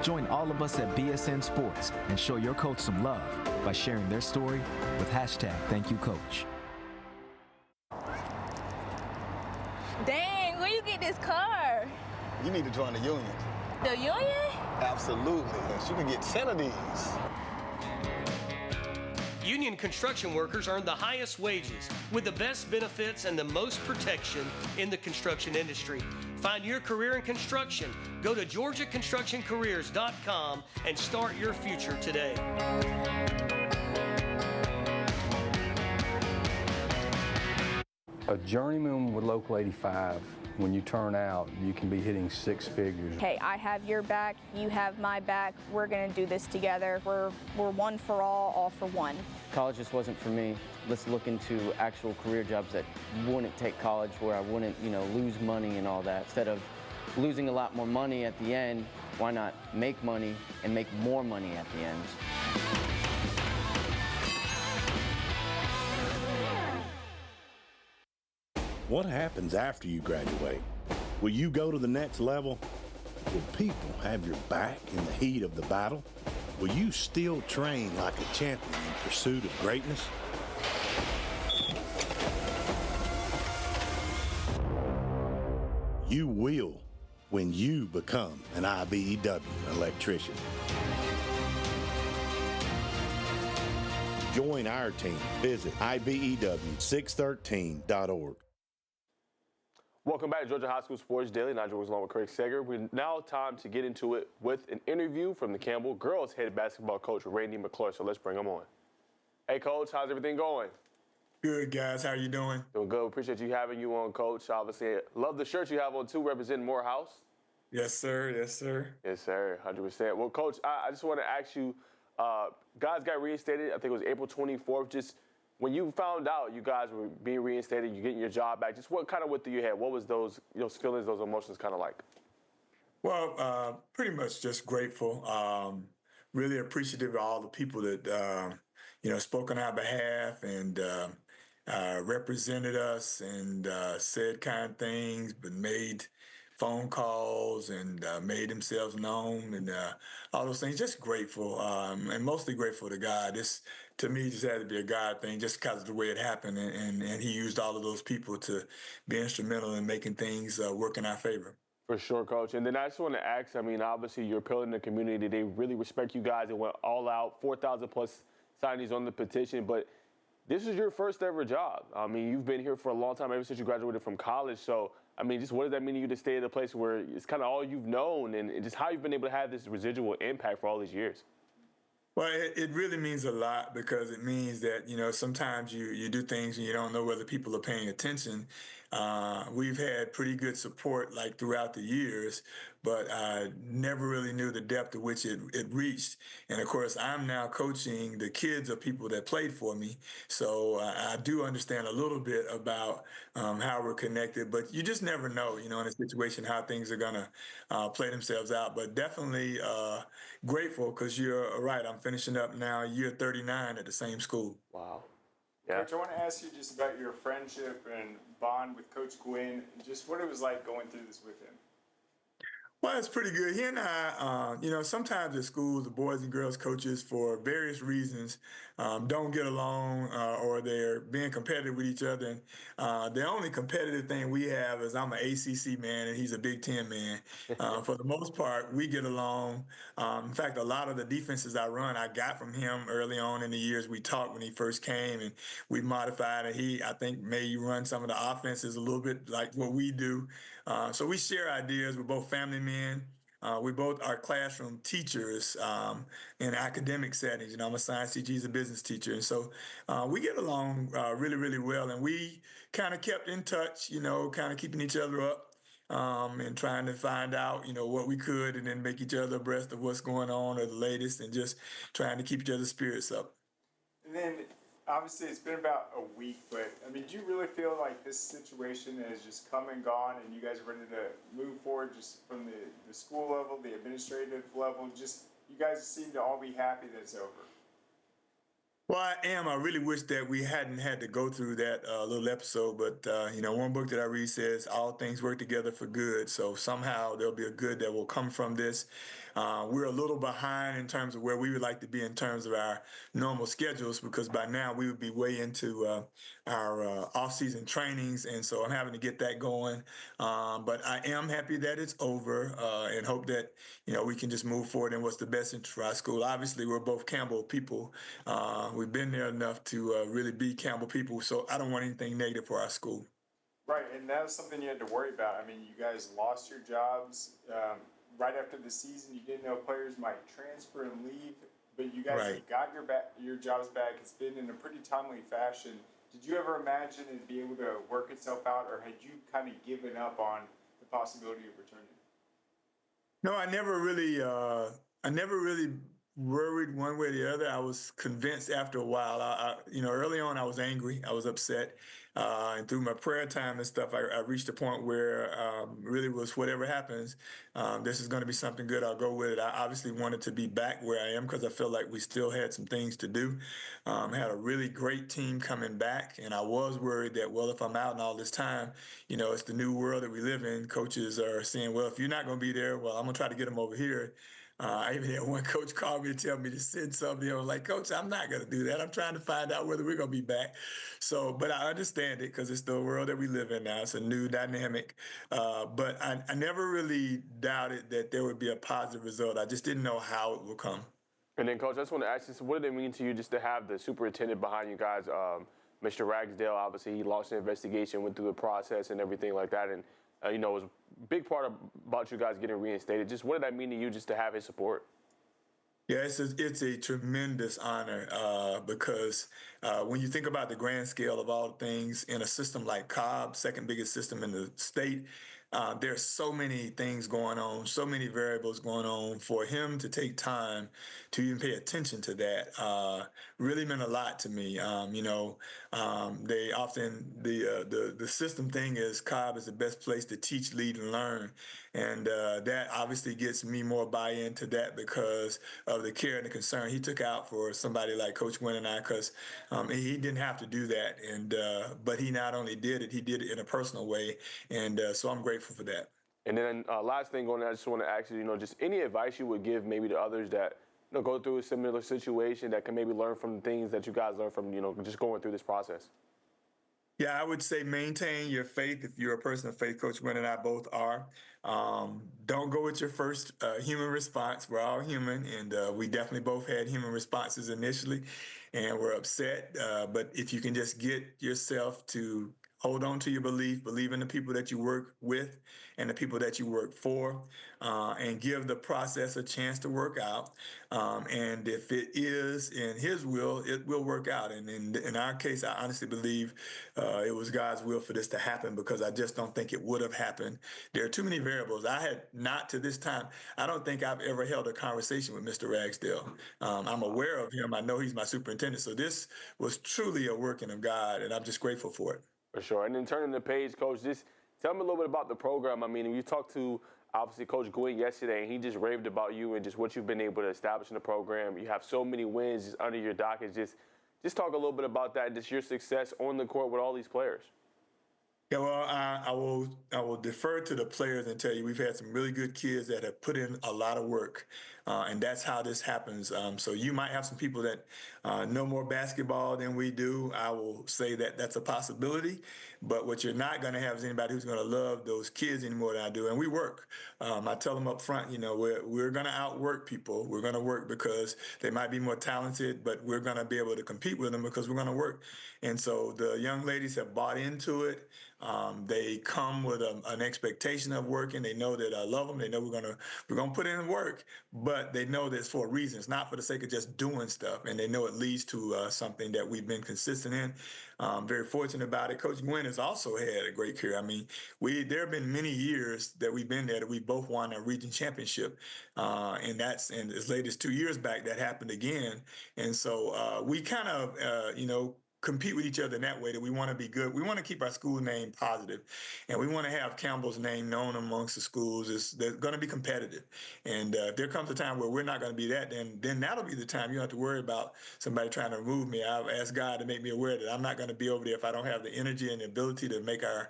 Join all of us at BSN Sports and show your coach some love by sharing their story with #ThankYouCoach. Dang, where you get this car? You need to join the union. The union? Absolutely. You can get 10 of these. Union construction workers earn the highest wages with the best benefits and the most protection in the construction industry. Find your career in construction. Go to GeorgiaConstructionCareers.com and start your future today. A journeyman with Local 85, when you turn out, you can be hitting 6 figures. Hey, I have your back, you have my back. We're gonna do this together. We're one for all for one. College just wasn't for me. Let's look into actual career jobs that wouldn't take college, where I wouldn't, lose money and all that. Instead of losing a lot more money at the end, why not make money and make more money at the end? What happens after you graduate? Will you go to the next level? Will people have your back in the heat of the battle? Will you still train like a champion in pursuit of greatness? You will when you become an IBEW electrician. Join our team. Visit IBEW613.org. Welcome back to Georgia High School Sports Daily. Nigel was along with Craig Sager. We're now time to get into it with an interview from the Campbell girls head basketball coach, Randy McClure. So let's bring him on. Hey, Coach, how's everything going? Good, guys. How you doing? Doing good. Appreciate you having you on, Coach. Obviously, love the shirt you have on, too, representing Morehouse. Yes, sir. Yes, sir. Yes, sir. 100%. Well, Coach, I just want to ask you, guys got reinstated, I think it was April 24th. Just when you found out you guys were being reinstated, you're getting your job back, just what went through your head? What was those feelings, those emotions kind of like? Well, pretty much just grateful. Really appreciative of all the people that, spoke on our behalf and represented us and said kind things, but made phone calls and made themselves known and all those things. Just grateful and mostly grateful to God. This, to me, just had to be a God thing just because of the way it happened. And he used all of those people to be instrumental in making things work in our favor. For sure, Coach. And then I just want to ask, obviously you're appealing to the community. They really respect you guys. It went all out, 4,000 plus signees on the petition. But this is your first ever job. You've been here for a long time, ever since you graduated from college. So, just what does that mean to you to stay at a place where it's kind of all you've known and just how you've been able to have this residual impact for all these years? Well, it really means a lot because it means that, sometimes you do things and you don't know whether people are paying attention. We've had pretty good support throughout the years, but I never really knew the depth to which it reached. And of course, I'm now coaching the kids of people that played for me. So I do understand a little bit about how we're connected, but you just never know, in a situation, how things are going to play themselves out. But definitely grateful because you're right. I'm finishing up now year 39 at the same school. Wow. Yeah. Coach, I want to ask you just about your friendship and bond with Coach Gwynn, just what it was like going through this with him. Well, it's pretty good. He and I, sometimes at schools, the boys and girls coaches, for various reasons, don't get along or they're being competitive with each other. And the only competitive thing we have is I'm an ACC man and he's a Big Ten man. For the most part, we get along. In fact, a lot of the defenses I run, I got from him early on in the years. We talked when he first came and we modified it. He, I think, made run some of the offenses a little bit like what we do. So we share ideas. We're both family men. We both are classroom teachers in academic settings. I'm a science teacher, he's a business teacher. And so we get along really, really well. And we kind of kept in touch, kind of keeping each other up and trying to find out, what we could and then make each other abreast of what's going on or the latest and just trying to keep each other's spirits up. And then obviously it's been about a week, but do you really feel like this situation has just come and gone and you guys are ready to move forward just from the school level, the administrative level, just you guys seem to all be happy that it's over? Well, I am. I really wish that we hadn't had to go through that little episode. But, one book that I read says all things work together for good. So somehow there'll be a good that will come from this. We're a little behind in terms of where we would like to be in terms of our normal schedules, because by now we would be way into our off-season trainings. And so I'm having to get that going. But I am happy that it's over and hope that, we can just move forward in what's the best interest for our school. Obviously, we're both Campbell people. We've been there enough to really be Campbell people, so I don't want anything negative for our school. Right, and that was something you had to worry about. You guys lost your jobs right after the season. You didn't know players might transfer and leave, but you guys got your jobs back. It's been in a pretty timely fashion. Did you ever imagine it be able to work itself out, or had you kind of given up on the possibility of returning? No, I never really worried one way or the other. I was convinced after a while. Early on, I was angry. I was upset. And through my prayer time and stuff, I reached a point where really was whatever happens, this is going to be something good. I'll go with it. I obviously wanted to be back where I am because I felt like we still had some things to do. Had a really great team coming back, and I was worried that, well, if I'm out in all this time, it's the new world that we live in. Coaches are saying, well, if you're not going to be there, well, I'm going to try to get them over here. I even had one coach call me to tell me to send something. I was like, Coach, I'm not going to do that. I'm trying to find out whether we're going to be back. So, but I understand it because it's the world that we live in now. It's a new dynamic. But I never really doubted that there would be a positive result. I just didn't know how it would come. And then, Coach, I just want to ask you, so what did it mean to you just to have the superintendent behind you guys? Mr. Ragsdale, obviously, he launched an investigation, went through the process and everything like that. And, it was a big part about you guys getting reinstated. Just what did that mean to you just to have his support? Yeah, it's a tremendous honor because when you think about the grand scale of all things in a system like Cobb, second biggest system in the state, there's so many things going on, so many variables going on. For him to take time to even pay attention to that really meant a lot to me. They often the system thing is Cobb is the best place to teach, lead, and learn, and that obviously gets me more buy-in to that because of the care and the concern he took out for somebody like Coach Gwynn and I, because he didn't have to do that, and but he not only did it, he did it in a personal way, and so I'm grateful for that. And then last thing on that, I just want to ask you, just any advice you would give maybe to others that go through a similar situation that can maybe learn from the things that you guys learned from, just going through this process. Yeah, I would say maintain your faith if you're a person of faith. Coach Gwynn and I both are. Don't go with your first human response. We're all human, and we definitely both had human responses initially, and we're upset. But if you can just get yourself to hold on to your believe in the people that you work with and the people that you work for, and give the process a chance to work out. And if it is in his will, it will work out. And in our case, I honestly believe it was God's will for this to happen because I just don't think it would have happened. There are too many variables. I had not to this time, I don't think I've ever held a conversation with Mr. Ragsdale. I'm aware of him. I know he's my superintendent. So this was truly a working of God, and I'm just grateful for it. For sure. And then turning the page, Coach, just tell me a little bit about the program. I mean, you talked to, obviously, Coach Gwynn yesterday, and he just raved about you and just what you've been able to establish in the program. You have so many wins just under your docket. Just talk a little bit about that, just your success on the court with all these players. Yeah, well, I will defer to the players and tell you we've had some really good kids that have put in a lot of work, and that's how this happens. So you might have some people that know more basketball than we do. I will say that that's a possibility, but what you're not going to have is anybody who's going to love those kids any more than I do. And we work. I tell them up front, we're going to outwork people. We're going to work because they might be more talented, but we're going to be able to compete with them because we're going to work. And so the young ladies have bought into it. They come with an expectation of working. They know that I love them. They know we're gonna put in work, but they know that it's for a reason. It's not for the sake of just doing stuff, and they know it leads to something that we've been consistent in. Very fortunate about it. Coach Gwynn has also had a great career. I mean, there have been many years that we've been there that we both won a region championship, and as late as 2 years back that happened again. And so we kind of compete with each other in that way, that we want to be good. We want to keep our school name positive, and we want to have Campbell's name known amongst the schools. They're going to be competitive. And if there comes a time where we're not going to be that, then that'll be the time you don't have to worry about somebody trying to remove me. I've asked God to make me aware that I'm not going to be over there if I don't have the energy and the ability to make our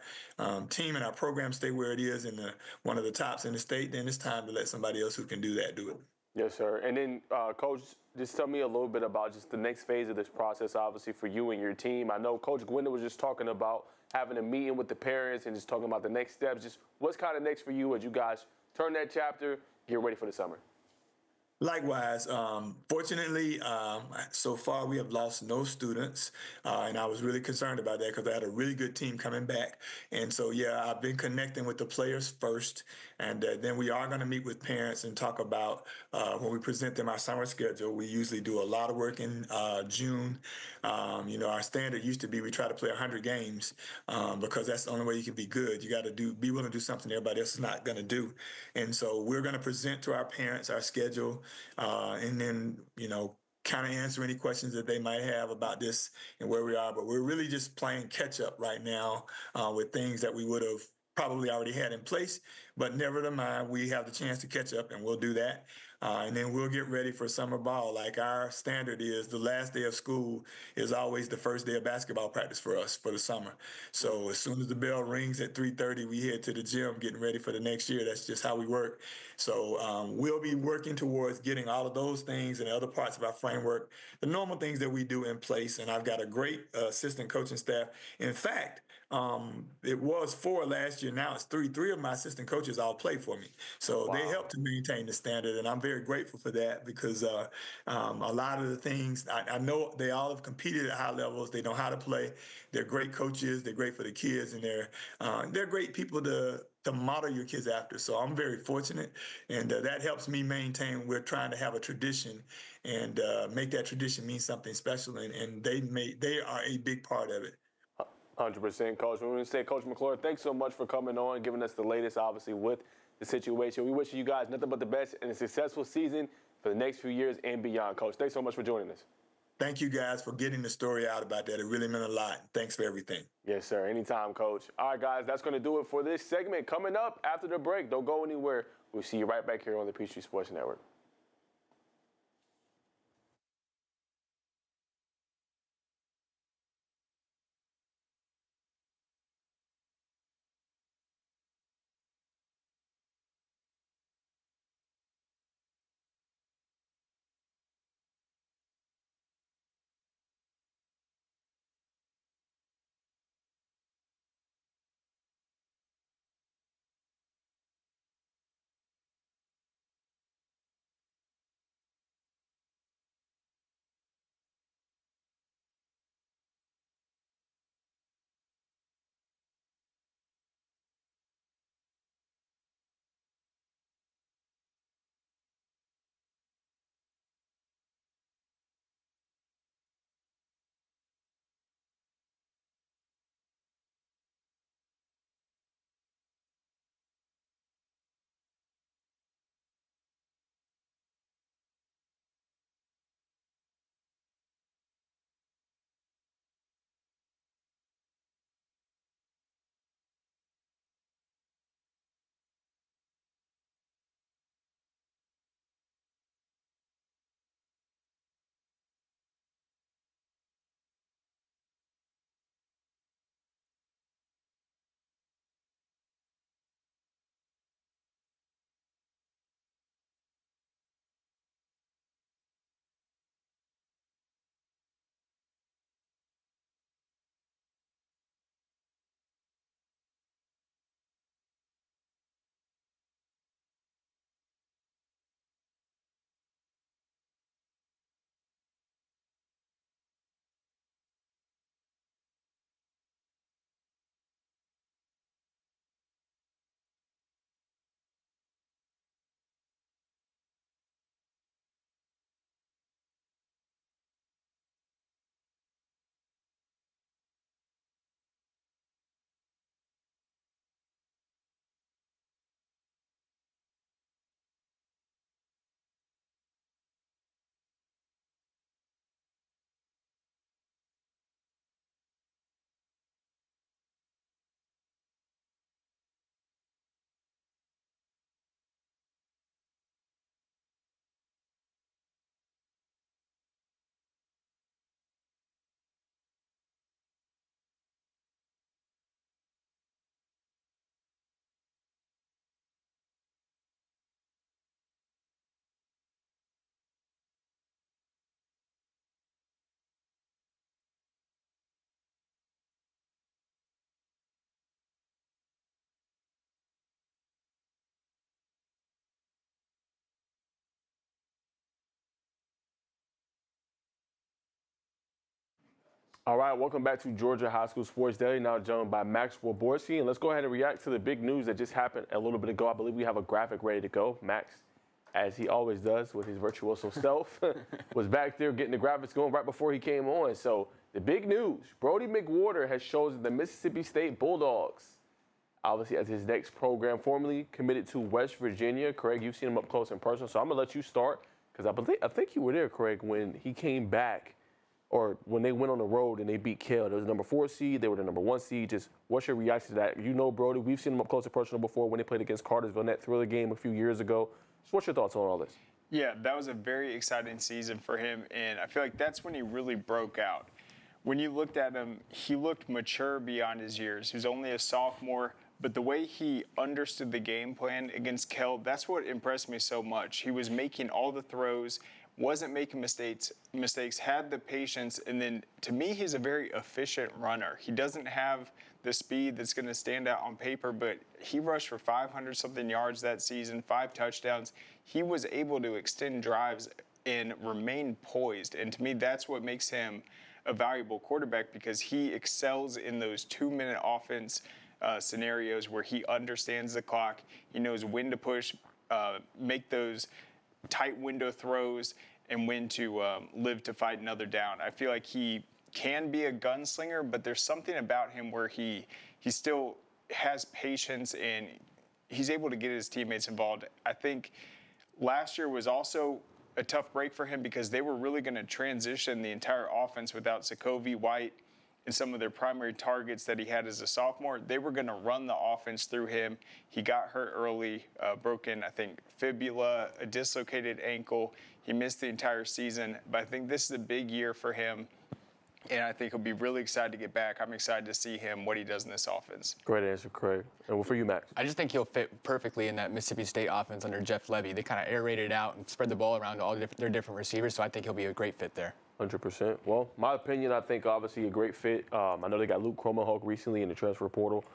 team and our program stay where it is and one of the tops in the state. Then it's time to let somebody else who can do that do it. Yes, sir. And then, Coach, just tell me a little bit about just the next phase of this process, obviously, for you and your team. I know Coach Gwynn was just talking about having a meeting with the parents and just talking about the next steps. Just what's kind of next for you as you guys turn that chapter, get ready for the summer? Likewise, fortunately, so far we have lost no students, and I was really concerned about that because I had a really good team coming back. And so, yeah, I've been connecting with the players first, and then we are going to meet with parents and talk about when we present them our summer schedule. We usually do a lot of work in June. Our standard used to be we try to play 100 games because that's the only way you can be good. You got to be willing to do something everybody else is not going to do. And so we're going to present to our parents our schedule. and then, kind of answer any questions that they might have about this and where we are. But we're really just playing catch up right now with things that we would have probably already had in place. But never mind, we have the chance to catch up, and we'll do that. And then we'll get ready for summer ball. Like our standard is the last day of school is always the first day of basketball practice for us for the summer. So as soon as the bell rings at 3:30, we head to the gym getting ready for the next year. That's just how we work. So we'll be working towards getting all of those things and other parts of our framework, the normal things that we do in place. And I've got a great assistant coaching staff. In fact, it was 4 last year. Now it's 3. 3 of my assistant coaches all play for me. So they help to maintain the standard. And I'm very grateful for that because a lot of the things, I know they all have competed at high levels. They know how to play. They're great coaches. They're great for the kids. And they're great people to model your kids after. So I'm very fortunate. And that helps me maintain. We're trying to have a tradition and make that tradition mean something special. And they are a big part of it. 100%, Coach. We want to say, Coach McClure, thanks so much for coming on, giving us the latest, obviously, with the situation. We wish you guys nothing but the best and a successful season for the next few years and beyond, Coach. Thanks so much for joining us. Thank you guys for getting the story out about that. It really meant a lot. Thanks for everything. Yes, sir. Anytime, Coach. All right, guys, that's going to do it for this segment. Coming up after the break, don't go anywhere. We'll see you right back here on the Peachtree Sports Network. All right, welcome back to Georgia High School Sports Daily, now joined by Max Waborski. And let's go ahead and react to the big news that just happened a little bit ago. I believe we have a graphic ready to go. Max, as he always does with his virtuoso self, was back there getting the graphics going right before he came on. So the big news, Brody McWhorter has chosen the Mississippi State Bulldogs, obviously as his next program, formerly committed to West Virginia. Craig, you've seen him up close and personal, so I'm going to let you start. Because I think you were there, Craig, when he came back, or when they went on the road and they beat Cal. It was the number 4 seed. They were the number 1 seed. Just what's your reaction to that? You know, Brody, we've seen them up close and personal before when they played against Cartersville in that Thriller game a few years ago. So what's your thoughts on all this? Yeah, that was a very exciting season for him, and I feel like that's when he really broke out. When you looked at him, he looked mature beyond his years. He was only a sophomore, but the way he understood the game plan against Cal, that's what impressed me so much. He was making all the throws, wasn't making mistakes, had the patience, and then to me, he's a very efficient runner. He doesn't have the speed that's going to stand out on paper, but he rushed for 500-something yards that season, 5 touchdowns. He was able to extend drives and remain poised, and to me, that's what makes him a valuable quarterback, because he excels in those 2-minute offense scenarios where he understands the clock, he knows when to push, make those tight window throws, and when to live to fight another down. I feel like he can be a gunslinger, but there's something about him where he still has patience and he's able to get his teammates involved. I think last year was also a tough break for him because they were really going to transition the entire offense without Sokovie, White, and some of their primary targets that he had as a sophomore. They were going to run the offense through him. He got hurt early, broken, I think, fibula, a dislocated ankle. He missed the entire season, but I think this is a big year for him, and I think he'll be really excited to get back. I'm excited to see him, what he does in this offense. Great answer, Craig. And for you, Max? I just think he'll fit perfectly in that Mississippi State offense under Jeff Levy. They kind of aerated out and spread the ball around to all their different receivers, so I think he'll be a great fit there. 100%. Well, my opinion, I think obviously a great fit. I know they got Luke Cromenhulk recently in the transfer portal,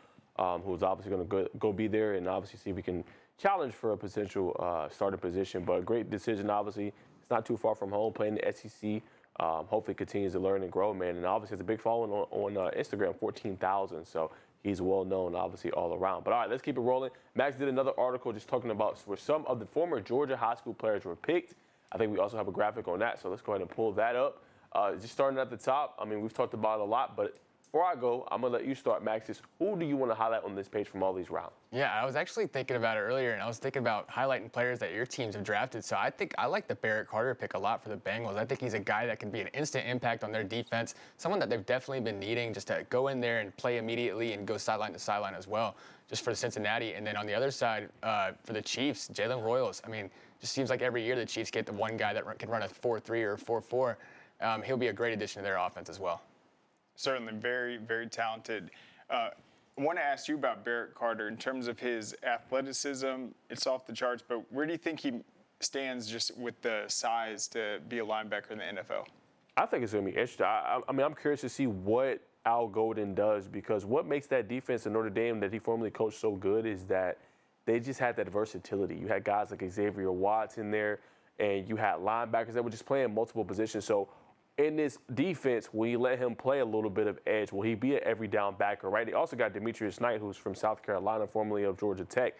who's obviously going to go be there and obviously see if we can challenge for a potential starting position. But a great decision, obviously. It's not too far from home, playing the SEC. Hopefully continues to learn and grow, man. And obviously has a big following on Instagram, 14,000. So he's well known, obviously, all around. But all right, let's keep it rolling. Max did another article just talking about where some of the former Georgia high school players were picked. I think we also have a graphic on that, so let's go ahead and pull that up. Just starting at the top, I mean, we've talked about it a lot, but before I go, I'm going to let you start, Max. Who do you want to highlight on this page from all these rounds? Yeah, I was actually thinking about it earlier, and I was thinking about highlighting players that your teams have drafted. So I think I like the Barrett Carter pick a lot for the Bengals. I think he's a guy that can be an instant impact on their defense, someone that they've definitely been needing just to go in there and play immediately and go sideline to sideline as well, just for Cincinnati. And then on the other side, for the Chiefs, Jalen Royals. I mean, just seems like every year the Chiefs get the one guy that can run a 4.3 or 4.4. He'll be a great addition to their offense as well. Certainly very, very talented. I want to ask you about Barrett Carter in terms of his athleticism. It's off the charts, but where do you think he stands just with the size to be a linebacker in the NFL? I think it's going to be interesting. I mean, I'm curious to see what Al Golden does, because what makes that defense in Notre Dame that he formerly coached so good is that they just had that versatility. You had guys like Xavier Watts in there, and you had linebackers that were just playing multiple positions. So in this defense, when you let him play a little bit of edge, will he be an every down backer, right? They also got Demetrius Knight, who's from South Carolina, formerly of Georgia Tech.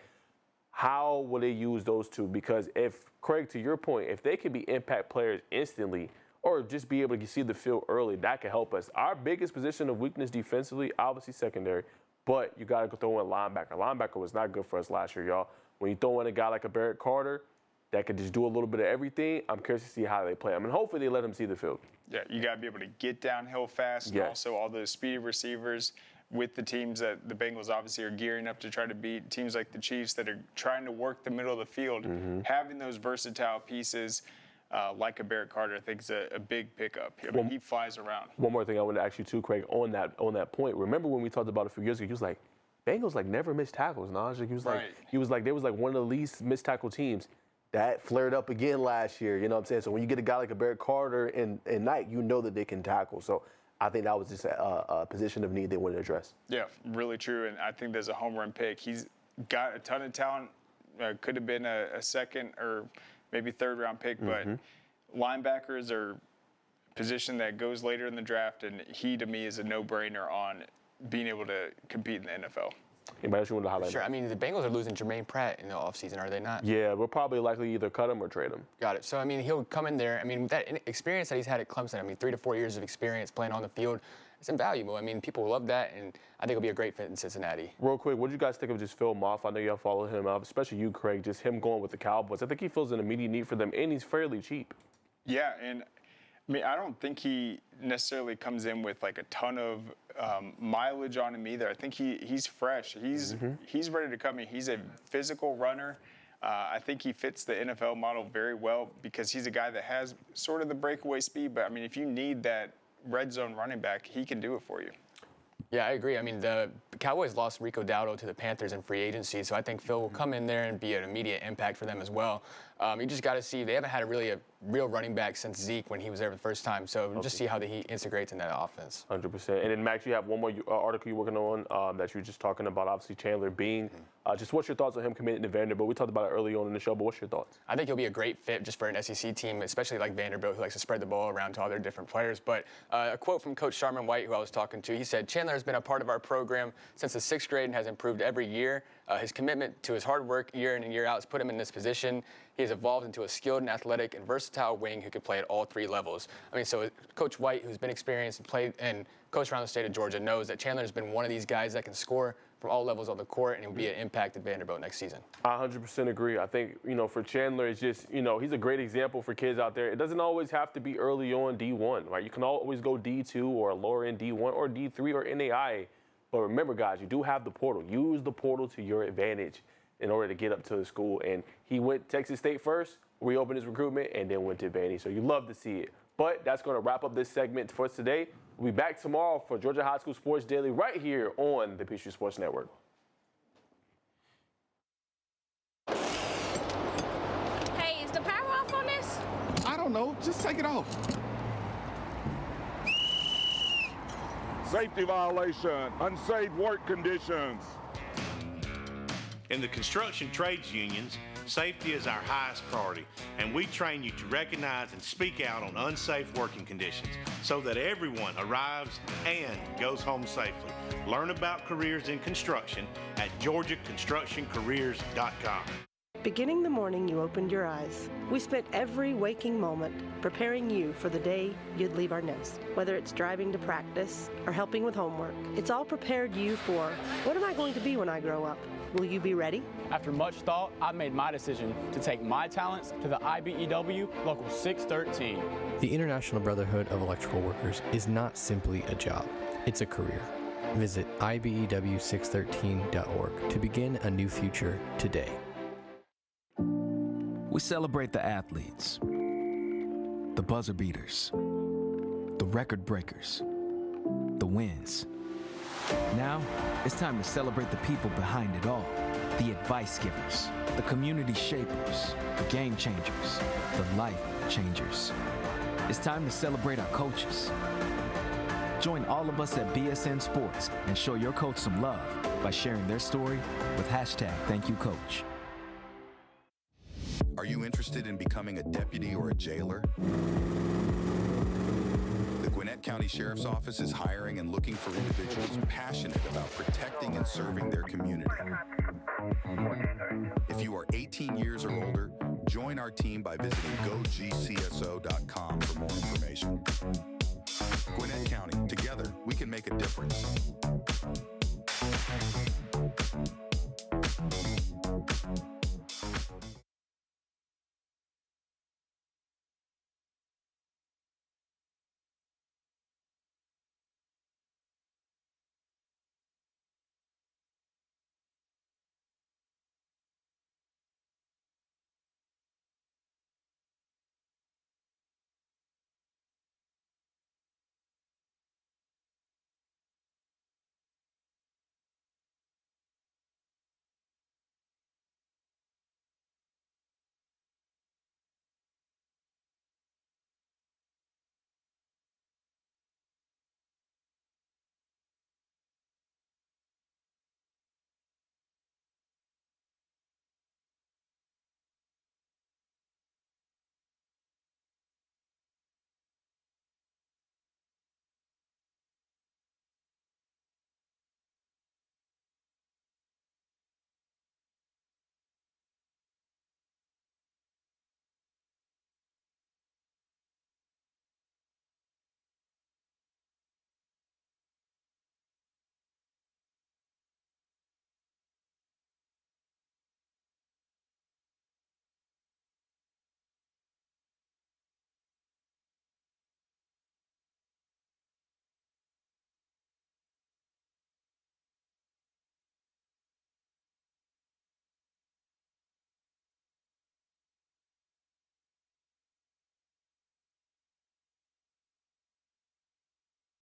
How will they use those two? Because if, Craig, to your point, if they can be impact players instantly or just be able to see the field early, that could help us. Our biggest position of weakness defensively, obviously secondary, but you got to throw in linebacker. Linebacker was not good for us last year, y'all. When you throw in a guy like a Barrett Carter that could just do a little bit of everything, I'm curious to see how they play. I mean, hopefully they let him see the field. Yeah, you got to be able to get downhill fast, and also all those speedy receivers with the teams that the Bengals obviously are gearing up to try to beat, teams like the Chiefs that are trying to work the middle of the field. Having those versatile pieces like a Barrett Carter, I think is a big pickup. I mean, he flies around. One more thing I want to ask you too, Craig, on that point. Remember when we talked about it a few years ago, he was like, Bengals like never missed tackles, Naj. He was like, they was like one of the least missed tackle teams. That flared up again last year, you know what I'm saying? So when you get a guy like a Barrett Carter and Knight, you know that they can tackle. So I think that was just a position of need they wanted to address. Yeah, really true. And I think there's a home run pick. He's got a ton of talent. Could have been a second or maybe third round pick, but linebackers are a position that goes later in the draft, and he, to me, is a no-brainer on being able to compete in the NFL. Anybody else you want to highlight? Sure. I mean, the Bengals are losing Jermaine Pratt in the offseason, are they not? Yeah, we'll probably likely either cut him or trade him. Got it. So, I mean, he'll come in there. I mean, with that experience that he's had at Clemson, I mean, 3 to 4 years of experience playing on the field, it's invaluable. I mean, people love that, and I think it'll be a great fit in Cincinnati. Real quick, what did you guys think of just Phil Moff? I know y'all follow him, especially you, Craig, just him going with the Cowboys. I think he feels an immediate need for them, and he's fairly cheap. Yeah, and I mean, I don't think he necessarily comes in with like a ton of mileage on him either. I think he's fresh. He's ready to come in. He's a physical runner. I think he fits the NFL model very well because he's a guy that has sort of the breakaway speed. But I mean, if you need that red zone running back, he can do it for you. Yeah, I agree. I mean, the Cowboys lost Rico Dowdle to the Panthers in free agency, so I think Phil will come in there and be an immediate impact for them as well. You just got to see, they haven't had a real running back since Zeke when he was there the first time, so just see how he integrates in that offense. 100%. And then, Max, you have one more article you're working on that you were just talking about, obviously, Chandler Bing. Just what's your thoughts on him committing to Vanderbilt? We talked about it early on in the show, but what's your thoughts? I think he'll be a great fit just for an SEC team, especially like Vanderbilt, who likes to spread the ball around to all their different players. But a quote from Coach Sharman White, who I was talking to, he said, Chandler has been a part of our program since the 6th grade and has improved every year. His commitment to his hard work year in and year out has put him in this position. He has evolved into a skilled and athletic and versatile wing who could play at all 3 levels. I mean, so Coach White, who's been experienced and played and coached around the state of Georgia, knows that Chandler has been one of these guys that can score from all levels on the court and will be an impact at Vanderbilt next season. I 100% agree. I think, for Chandler, it's just, he's a great example for kids out there. It doesn't always have to be early on D1, right? You can always go D2 or lower end D1 or D3 or NAIA. But remember, guys, you do have the portal. Use the portal to your advantage in order to get up to the school. And he went Texas State first, reopened his recruitment, and then went to Vandy. So you love to see it. But that's going to wrap up this segment for us today. We'll be back tomorrow for Georgia High School Sports Daily right here on the Peachtree Sports Network. Hey, is the power off on this? I don't know. Just take it off. Safety violation, unsafe work conditions. In the construction trades unions, safety is our highest priority, and we train you to recognize and speak out on unsafe working conditions so that everyone arrives and goes home safely. Learn about careers in construction at georgiaconstructioncareers.com. Beginning the morning you opened your eyes, we spent every waking moment preparing you for the day you'd leave our nest. Whether it's driving to practice or helping with homework, it's all prepared you for, what am I going to be when I grow up? Will you be ready? After much thought, I made my decision to take my talents to the IBEW Local 613. The International Brotherhood of Electrical Workers is not simply a job, it's a career. Visit IBEW613.org to begin a new future today. We celebrate the athletes, the buzzer beaters, the record breakers, the wins. Now, it's time to celebrate the people behind it all. The advice givers, the community shapers, the game changers, the life changers. It's time to celebrate our coaches. Join all of us at BSN Sports and show your coach some love by sharing their story with #ThankYouCoach. Are you interested in becoming a deputy or a jailer? The Gwinnett County Sheriff's Office is hiring and looking for individuals passionate about protecting and serving their community. If you are 18 years or older, join our team by visiting gogcso.com for more information. Gwinnett County, together we can make a difference.